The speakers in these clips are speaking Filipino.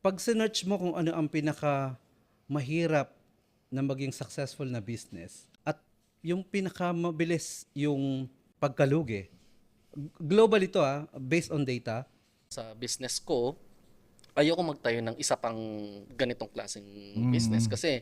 Pag sinearch mo kung ano ang pinaka mahirap na maging successful na business at yung pinaka mabilis yung pagkalugi. Global ito based on data. Sa business ko, ayoko magtayo ng isa pang ganitong klaseng business kasi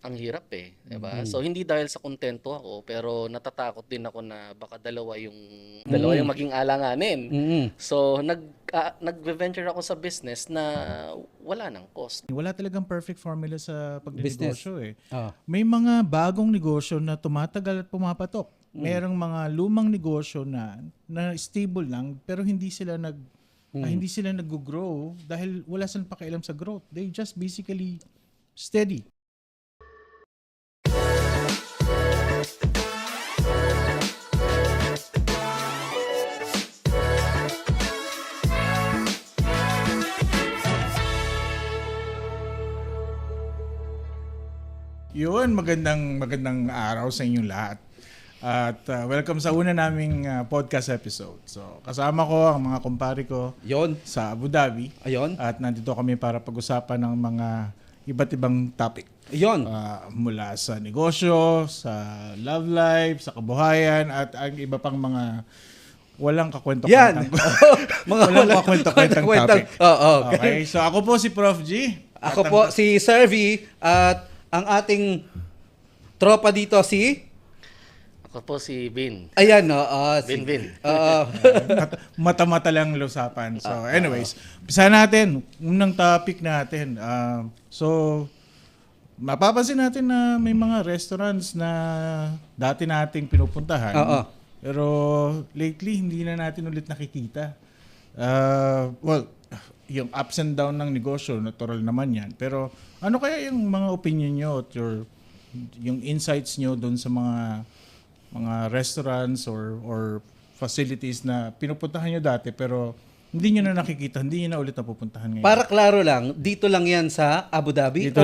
ang hirap eh, 'di ba? So hindi dahil sa kontento ako, pero natatakot din ako na baka dalawa yung maging alanganin. Mm. So nag-venture ako sa business na wala nang cost. Wala talagang perfect formula sa pagnegosyo eh. Ah. May mga bagong negosyo na tumatagal at pumapatok. Merong mga lumang negosyo na stable lang pero hindi sila nag-grow dahil wala silang pakialam sa growth. They just basically steady. Yun, magandang araw sa inyong lahat. At welcome sa una naming podcast episode. So, kasama ko ang mga kumpare ko Yon. sa Abu Dhabi. Ayon. At nandito kami para pag-usapan ng mga iba't ibang topic. Yon. Mula sa negosyo, sa love life, sa kabuhayan, at ang iba pang mga walang Yan. kakwento-kwentang Mga walang kakwento-kwentang topic. Oo, Okay, so ako po si Prof. G. Ako po si Servi at ang ating tropa dito si Ako po si Bin. ayan si Bin. Oo. Mata-mata lang ang usapan. So anyways, umpisa natin. Unang topic natin. So mapapansin natin na may mga restaurants na dati nating pinupuntahan. Oo. Pero lately hindi na natin ulit nakikita. Well, yung ups and down ng negosyo, natural naman yan. Pero ano kaya yung mga opinion nyo at yung insights nyo doon sa mga restaurants or facilities na pinupuntahan nyo dati pero hindi nyo na nakikita, hindi nyo na ulit napupuntahan ngayon? Para klaro lang, dito lang yan sa Abu Dhabi? Dito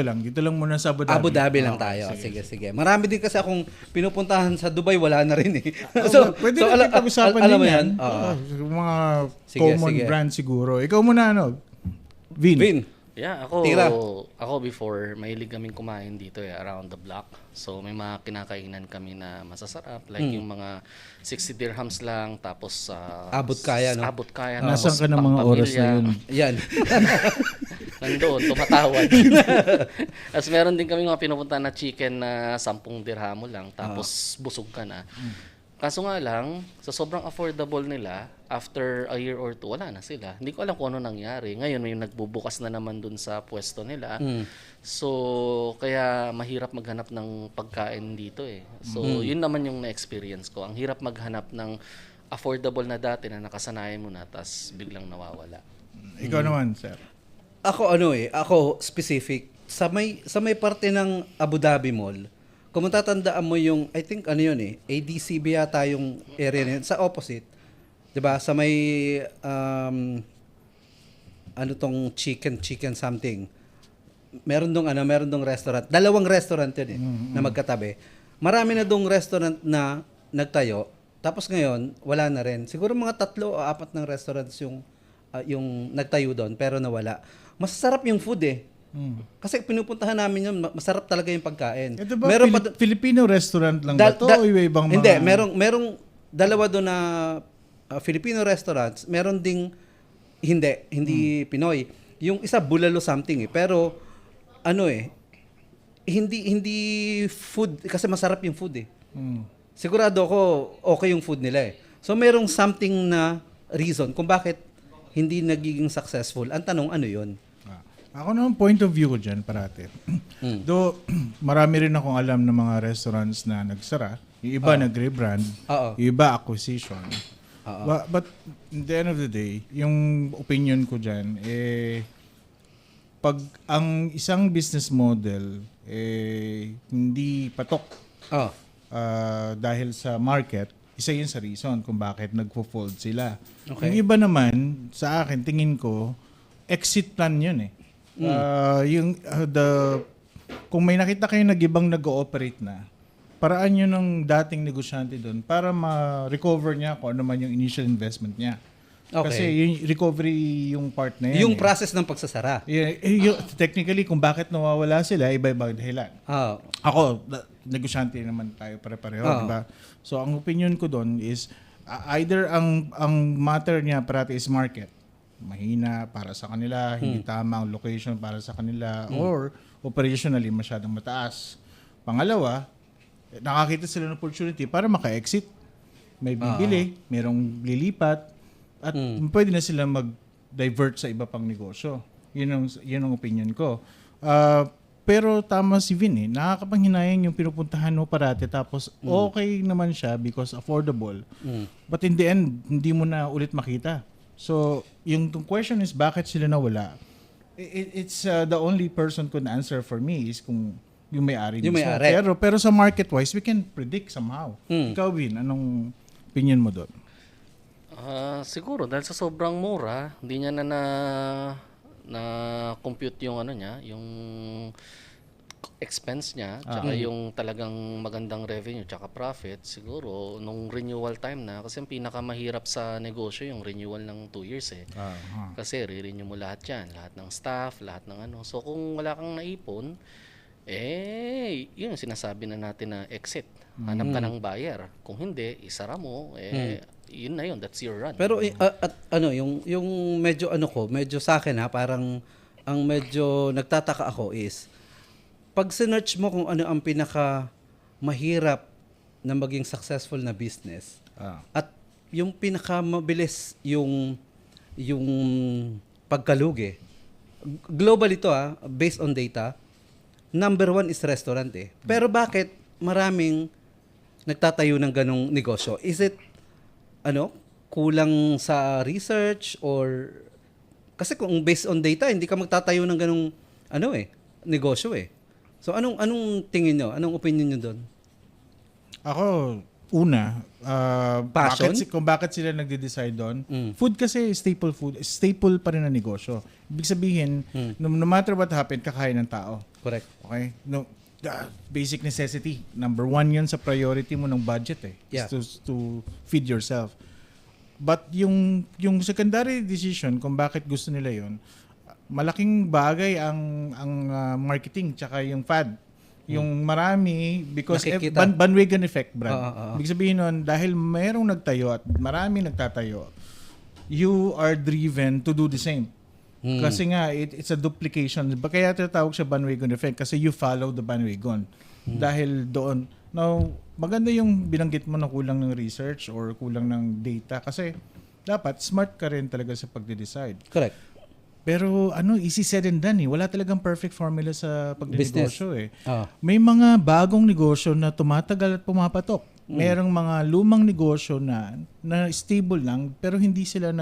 lang muna sa Abu Dhabi. Abu Dhabi lang Okay, tayo. Sige. Marami din kasi akong pinupuntahan sa Dubai, wala na rin eh. Pwede natin pag-usapan alam din mo yan. Oo. Yung mga Sige, common sige. brand siguro. Ikaw muna Vin. Vin. Yeah, Tira. ako before, mahilig kaming kumain dito around the block. So may mga kinakainan kami na masasarap, like yung mga 60 dirhams lang, tapos Abot kaya, no? Abot kaya. Nasaan tapos ka ng mga oras na yun? Yan. Nandoon, tumatawad. Tapos meron din kami mga pinupunta na chicken na 10 dirhamo lang, tapos busog ka na. Kaso nga lang, sa sobrang affordable nila, after a year or two, wala na sila. Hindi ko alam kung ano nangyari. Ngayon, may nagbubukas na naman dun sa pwesto nila. So, kaya mahirap maghanap ng pagkain dito eh. So, yun naman yung na-experience ko. Ang hirap maghanap ng affordable na dati na nakasanayan mo na, tas biglang nawawala. Ikaw naman, sir. Ako specific. Sa may parte ng Abu Dhabi Mall, kung matatandaan mo yung, I think ADCB yata yung area na yun, sa opposite. 'Di ba? Sa may tong chicken something. Meron dong restaurant. Dalawang restaurant 'yun na magkatabi. Marami na dong restaurant na nagtayo. Tapos ngayon, wala na rin. Siguro mga 3 o 4 ng restaurants yung nagtayo doon pero nawala. Masasarap yung food eh. Kasi pinupuntahan namin yun, masarap talaga yung pagkain. Ito ba Filipino restaurant lang ba ito o ibang mga... Hindi, merong dalawa doon na Filipino restaurants, meron ding hindi Pinoy. Yung isa bulalo something eh, pero hindi food kasi masarap yung food eh. Sigurado ako okay yung food nila eh. So merong something na reason kung bakit hindi nagiging successful. Ang tanong ano 'yon? Ako naman point of view ko dyan parati. Though marami rin akong alam ng mga restaurants na nagsara. Yung iba nag-rebrand, yung iba acquisition. But in the end of the day, yung opinion ko dyan, pag ang isang business model hindi patok dahil sa market, isa yun sa reason kung bakit nagfo-fold sila. Okay. Yung iba naman, sa akin, tingin ko, exit plan yun eh. Kung may nakita kayo nag-ibang nag-ooperate na, paraan yun ng dating negosyante doon para ma-recover niya kung ano man yung initial investment niya. Okay. Kasi yung recovery yung part na yan. Yung process ng pagsasara. Technically, kung bakit nawawala sila, iba-ibang dahilan. Ah, Ako, negosyante naman tayo pare-pareho, Oo. di ba? So, ang opinion ko doon is, either ang matter niya parati is market. Mahina para sa kanila, hindi tama ang location para sa kanila, or operationally masyadong mataas. Pangalawa, nakakita sila ng opportunity para maka-exit. May bibili, merong lilipat, at pwede na sila mag-divert sa iba pang negosyo. Yun ang opinion ko. Pero tama si Vin eh. Nakakapanghinayang yung pinupuntahan mo parati tapos okay naman siya because affordable. But in the end, hindi mo na ulit makita. So, yung question is bakit sila nawala? It's the only person could answer for me is kung yung may-ari. Yung mismo. may-ari. Pero sa market-wise, we can predict somehow. Ikaw, Vin, anong opinion mo doon? Siguro dahil sa sobrang mura, hindi niya na compute yung ano niya, yung expense niya, tsaka yung talagang magandang revenue, tsaka profit. Siguro nung renewal time na, kasi ang pinakamahirap sa negosyo yung renewal ng 2 years eh. Kasi re-renew mo lahat yan, lahat ng staff, lahat ng ano. So kung wala kang naipon, yun yung sinasabi na natin na exit. Hanap ka ng buyer. Kung hindi, isara mo, yun na yun, that's your run. pero at ano yung medyo sa akin parang ang medyo nagtataka ako is pag sinearch mo kung ano ang pinaka mahirap na maging successful na business at yung pinaka mabilis yung pagkalugi. Global ito based on data. Number 1 is restaurant eh. Pero bakit maraming nagtatayo ng ganong negosyo? Is it kulang sa research or kasi kung based on data hindi ka magtatayo ng ganong negosyo eh. So anong tingin nyo? Anong opinion nyo doon? Ako, una, Passion? kung bakit sila nagde-decide doon, food kasi staple pa rin na negosyo. Ibig sabihin, no matter what happened, kakain ng tao. Correct. Okay? No, basic necessity. Number 1 yun sa priority mo ng budget eh. Yeah. Is to feed yourself. But yung secondary decision kung bakit gusto nila yun, malaking bagay ang marketing tsaka yung fad. Yung marami, because Nakikita. bandwagon effect, Brad. Ibig sabihin nun, dahil mayroong nagtayo at marami nagtatayo, you are driven to do the same. Kasi nga, it's a duplication. Kaya tinatawag siya bandwagon effect kasi you follow the bandwagon. Dahil doon. Now, maganda yung binanggit mo na kulang ng research or kulang ng data kasi dapat smart ka rin talaga sa pagde-decide. Correct. Pero easy said and done eh. Wala talagang perfect formula sa pagdinegosyo eh. Ah. May mga bagong negosyo na tumatagal at pumapatok. Merong mga lumang negosyo na stable lang pero hindi sila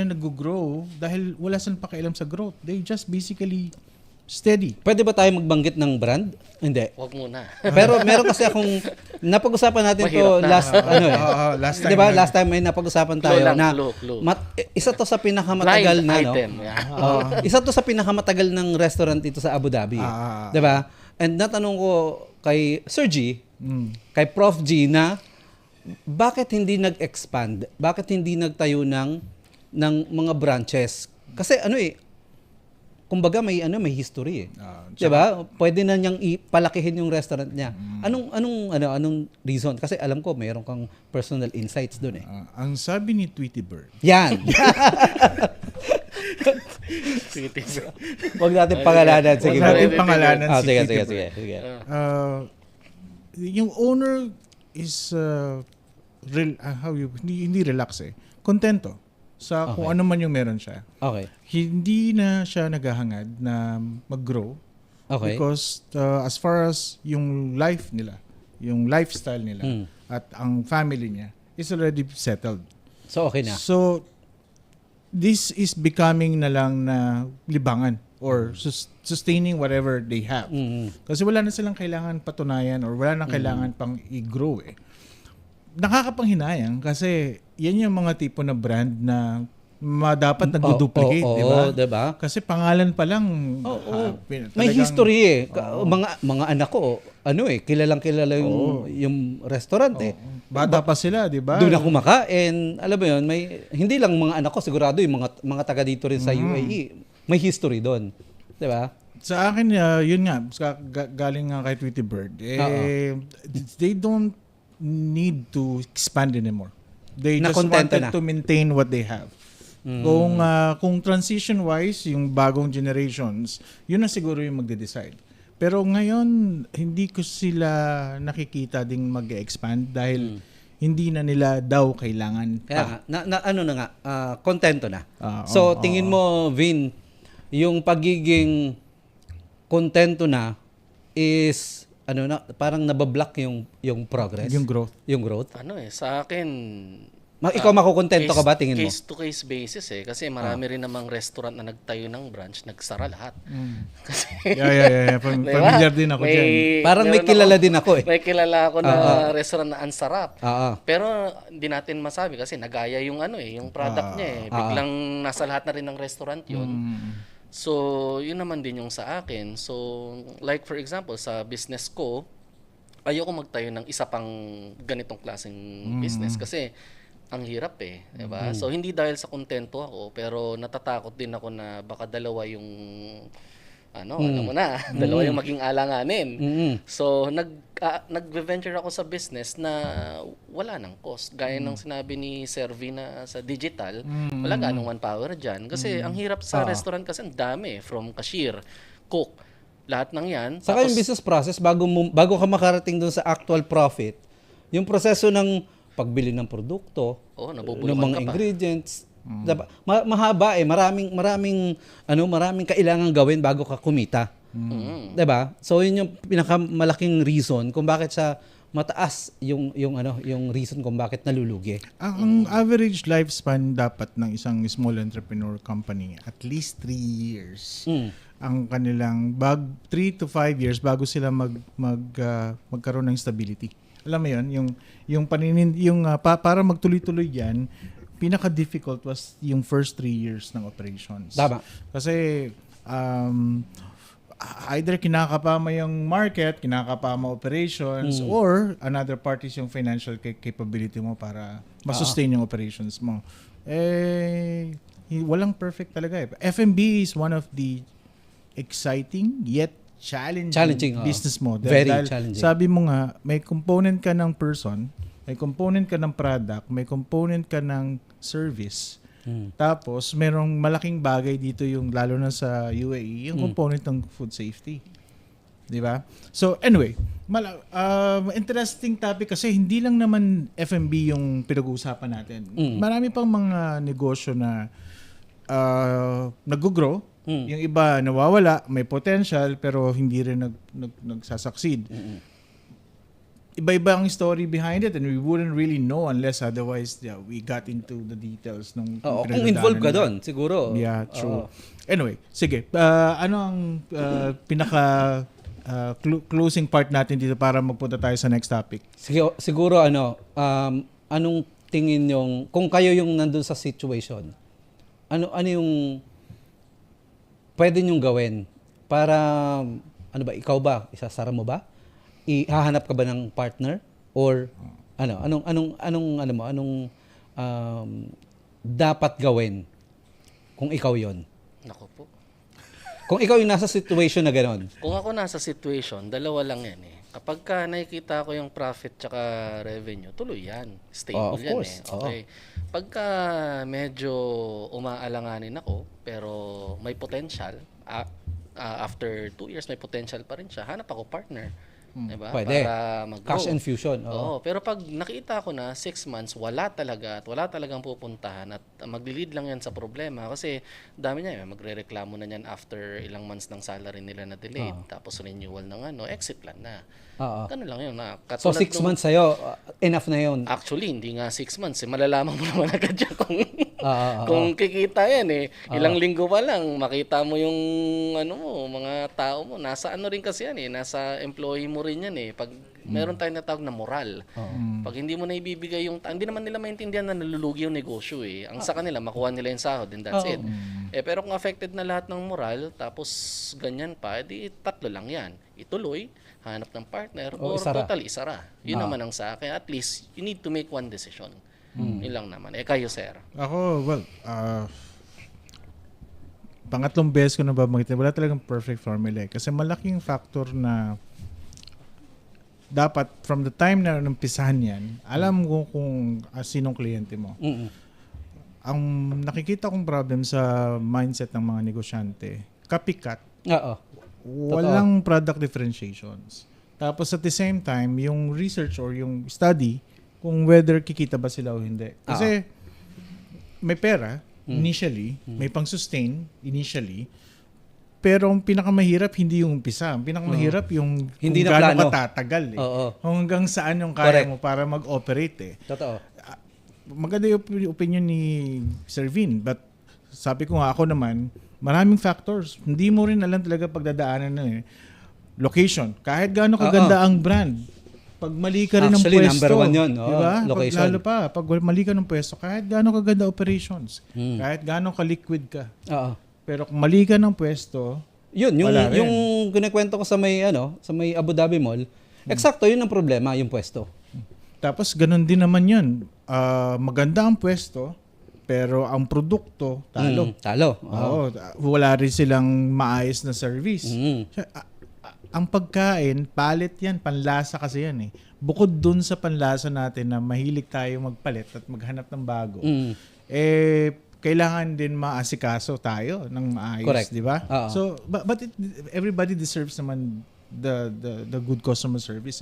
nag-grow dahil wala silang pakialam sa growth. They just basically steady. Pwede ba tayo magbanggit ng brand? Hindi. Wag muna. Pero meron kasi akong napag-usapan natin to Mahirap na. last Last time. Last time may napag-usapan tayo Clue lang, na clue. isa to sa pinakamatagal Blind na item. Yeah. isa to sa pinakamatagal ng restaurant dito sa Abu Dhabi. 'Di ba? And natanong ko kay Sir G, kay Prof G na bakit hindi nag-expand? Bakit hindi nagtayo ng mga branches? Kasi kumbaga may history eh. 'Di ba? Pwede na niyang ipalakihin yung restaurant niya. Anong reason? Kasi alam ko mayroon kang personal insights doon eh. Ang sabi ni Tweety Bird, Yan. Huwag natin pangalanan. Sige. Huwag natin pangalanan si Sige. Tweety Bird. Sige. Yung owner is hindi relax eh. Kontento sa kung ano man yung meron siya. Okay. Hindi na siya naghahangad na mag-grow. Okay. Because as far as yung life nila, yung lifestyle nila at ang family niya is already settled. So okay na. So this is becoming na lang na libangan or sustaining whatever they have. Kasi wala na silang kailangan patunayan or wala na kailangan pang i-grow eh. Nakakapanghinayang kasi yan yung mga tipo na brand na dapat nag-duplicate, di ba? Diba? Kasi pangalan pa lang. May history eh. Mga anak ko, kilalang kilala yung restaurant eh. Bata pa sila, di ba? Doon ako kumakain. Alam mo yun, hindi lang mga anak ko, sigurado yung mga taga dito rin sa UAE, may history doon. Di ba? Sa akin, yun nga, galing nga kay Tweety Bird, they don't need to expand anymore. They just Nakontento wanted na. to maintain what they have. Kung transition-wise, yung bagong generations, yun na siguro yung magde-decide. Pero ngayon, hindi ko sila nakikita ding mag-expand dahil hindi na nila daw kailangan Kaya pa. nga, ano na nga, kontento na. Oo, Tingin mo, Vin, yung pagiging kontento na is, parang nabablock yung progress. Yung growth. Yung growth. Sa akin, Ikaw makukontento ka ba, tingin mo? Case-to-case basis kasi marami rin namang restaurant na nagtayo ng branch, nagsara lahat. Kasi, Yeah. Diba? Familiar din ako dyan. Parang may meron kilala din ako eh. May kilala ako na restaurant na ang sarap. Oo. Pero hindi natin masabi kasi nagaya yung yung product niya eh. Biglang nasa lahat na rin ng restaurant yun. So, yun naman din yung sa akin. So, like for example, sa business ko, ayoko magtayo ng isa pang ganitong klaseng business kasi ang hirap eh, 'di ba? So hindi dahil sa kontento ako, pero natatakot din ako na baka dalawa yung alam mo na, dalawa yung maging alanganin. So nag-venture ako sa business na wala nang cost. Gaya ng sinabi ni Servi na sa digital, wala ganong manpower diyan kasi ang hirap sa restaurant kasi ang dami from cashier, cook, lahat ng 'yan. Saka yung business process, bago ka makarating doon sa actual profit, yung proseso ng pagbili ng produkto, ng nabubulukan mga ka pa. ingredients, mahaba eh, maraming kailangan gawin bago ka kumita. 'Di ba? So yun yung pinakamalaking reason kung bakit sa mataas yung reason kung bakit nalulugi. Ang average lifespan dapat ng isang small entrepreneur company, at least 3 years. Ang kanilang 3 to 5 years bago sila magkaroon ng stability. Alam mo 'yon, para magtuloy-tuloy 'yan, pinaka-difficult was yung first 3 years ng operations. Tama. Kasi either kinakapama yung market, kinakapama operations, or another part is yung financial capability mo para masustain yung operations mo. Walang perfect talaga eh. F&B is one of the exciting yet challenging business model. Very Dahil challenging. sabi mo nga, may component ka ng person, may component ka ng product, may component ka ng service. Tapos, merong malaking bagay dito yung, lalo na sa UAE, yung component ng food safety. Di ba? So, anyway, interesting topic kasi hindi lang naman F&B yung pinag-uusapan natin. Marami pang mga negosyo na nag-grow. Yung iba nawawala, may potential, pero hindi rin nagsasucceed. Iba-iba ang story behind it and we wouldn't really know unless otherwise we got into the details ng Kung involved ka doon, siguro. Yeah, true. Anyway, sige. Ano ang closing part natin dito para magpunta tayo sa next topic? Siguro anong tingin yung kung kayo yung nandun sa situation, ano yung pwede nyong gawin para ikaw ba isasara mo ba? Ihahanap ka ba ng partner or anong dapat gawin kung ikaw yon? Nako po. Kung ikaw yung nasa situation na gano'n. Kung ako nasa situation, dalawa lang yan eh. Kapag ka nakikita ko yung profit tsaka revenue, tuloy yan. Stable Of yan course. eh. Okay. Pagka medyo umaalanganin ako, pero may potential, after 2 years may potential pa rin siya, hanap ako partner. Diba? Pwede. Para mag-grow. Cash infusion. Oo, pero pag nakita ko na 6 months, wala talaga at wala talagang pupuntahan at magli-lead lang yan sa problema kasi dami niya, magre-reklamo na yan after ilang months ng salary nila na delayed, tapos renewal ng exit plan na. Ganun lang yun. So 6 months sa'yo, enough na yun. Actually, hindi nga 6 months. Malalaman mo naman agad yan kung Kung kikita yan ilang linggo pa lang, makita mo yung mga tao mo. Nasa ano rin kasi yan nasa employee mo rin yan Pag meron tayong natawag na moral. Pag hindi mo na ibibigay hindi naman nila maintindihan na nalulugi yung negosyo Ang sa kanila, makuha nila yung sahod and that's it. Pero kung affected na lahat ng moral, tapos ganyan pa, di tatlo lang yan. Ituloy, hanap ng partner, or isara. totally isara. Yun naman ang sa akin. At least, you need to make one decision. Yun lang naman. Kayo, sir? Ako, pangatlong beses ko na babanggit, wala talagang perfect formula Kasi malaking factor na dapat from the time na numpisahan yan, alam mo kung sinong kliyente mo. Ang nakikita kong problem sa mindset ng mga negosyante, copycat. Oo. Walang product differentiations. Tapos at the same time, yung research or yung study, kung whether kikita ba sila o hindi. Kasi may pera initially, may pang-sustain initially, pero ang pinakamahirap hindi yung umpisa. Ang pinakamahirap yung Hindi kung na gaano plano. katatagal Oo. Hanggang saan yung kaya Correct. mo para mag-operate Totoo. Maganda yung opinion ni Sir Vin, but sabi ko nga ako naman, maraming factors. Hindi mo rin alam talaga pagdadaanan na Location. Kahit gaano kaganda ang brand, pag mali ka rin ng Actually, pwesto. number one yun. Diba? Location. Lalo pa, pag mali ka ng pwesto, kahit gaano kaganda operations, kahit gaano ka-liquid ka. Oo. Pero kung mali ka ng pwesto, Yung wala rin. yung kinikwento ko sa may Abu Dhabi Mall, eksakto yun ang problema, yung pwesto. tapos ganun din naman yun. Maganda ang pwesto, pero ang produkto, talo. Talo. Oo, wala rin silang maayos na service. Ang pagkain, palit yan, panlasa kasi yan Bukod dun sa panlasa natin na mahilig tayo magpalit at maghanap ng bago, kailangan din maasikaso tayo ng maayos, Correct. di ba? Oo. So, but everybody deserves naman the good customer service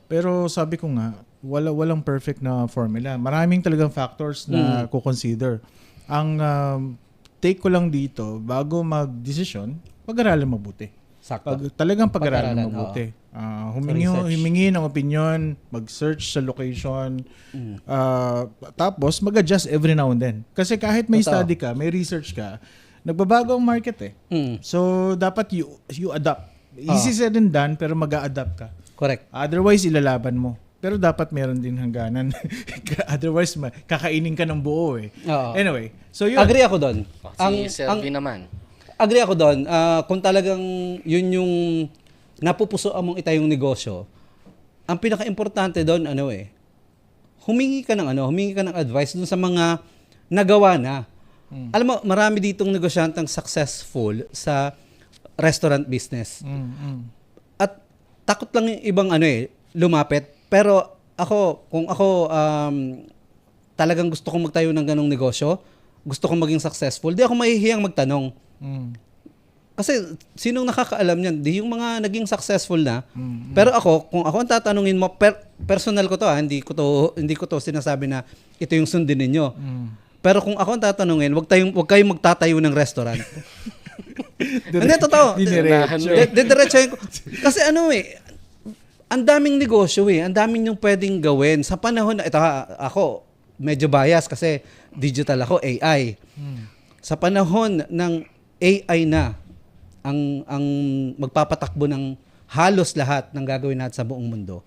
Pero sabi ko nga, walang perfect na formula. Maraming talagang factors na ko-consider. Ang take ko lang dito, bago mag-desisyon, pag-aralan mabuti. Sakto. Talagang pag-aralan Pag-aralan, mabuti. Research. Humingi ng opinion, mag-search sa location, tapos mag-adjust every now and then. Kasi kahit may Totoo. study ka, may research ka, nagbabago ang market So, dapat you adapt. Easy said and done, pero mag-a-adapt ka. Correct. Otherwise, ilalaban mo. Pero dapat meron din hangganan. Otherwise, kakainin ka ng buo Oo. Anyway, so yun. Agree ako doon. Si Sir V naman. Agree ako doon. Kung talagang yun yung napupuso mong itayong negosyo, ang pinaka-importante doon, humingi ka ng advice doon sa mga nagawa na. Alam mo, marami ditong negosyantang successful sa restaurant business. At takot lang yung ibang lumapit. Pero kung ako talagang gusto kong magtayo ng ganong negosyo, gusto kong maging successful, di ako mahihiyang magtanong. Kasi sinong nakakaalam niyan? Di yung mga naging successful na. Pero kung ako ang tatanungin mo, personal ko to hindi ko to sinasabi na ito yung sundin ninyo. Pero kung ako ang tatanungin, wag kayong magtatayo ng restaurant. Hindi, totoo. Diretsahin ko. Kasi ang daming negosyo ang daming yung pwedeng gawin. Sa panahon na, ito ako, medyo bias kasi digital ako, AI. Sa panahon ng AI na, ang magpapatakbo ng halos lahat ng gagawin natin sa buong mundo,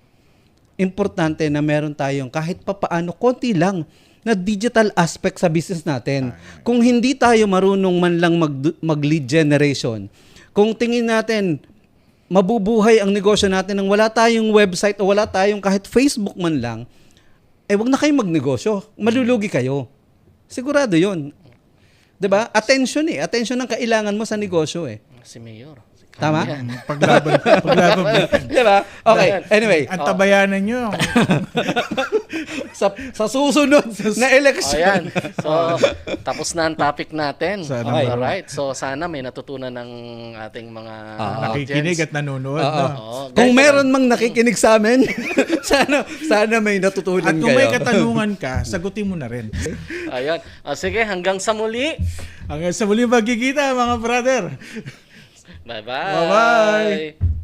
importante na meron tayong kahit papaano, konti lang, na digital aspect sa business natin. Kung hindi tayo marunong man lang mag-lead generation, kung tingin natin, mabubuhay ang negosyo natin nang wala tayong website o wala tayong kahit Facebook man lang, wag na kayong magnegosyo. Malulugi kayo. Sigurado yun. 'Di ba? Attention Attention ang kailangan mo sa negosyo Si Mayor. Tama? Paglaban. Di ba? Okay. Anyway, Ang tabayanan nyo. sa susunod na election. Ayan. So, tapos na ang topic natin. Sana Okay. Alright. So, sana may natutunan ng ating mga Nakikinig at nanonood. No? Kung meron mang nakikinig sa amin, sana may natutunan At kung kayo. may katanungan ka, sagutin mo na rin. Ayan. Sige, hanggang sa muli. Hanggang sa muli magkikita mga brother. Bye-bye. Bye-bye.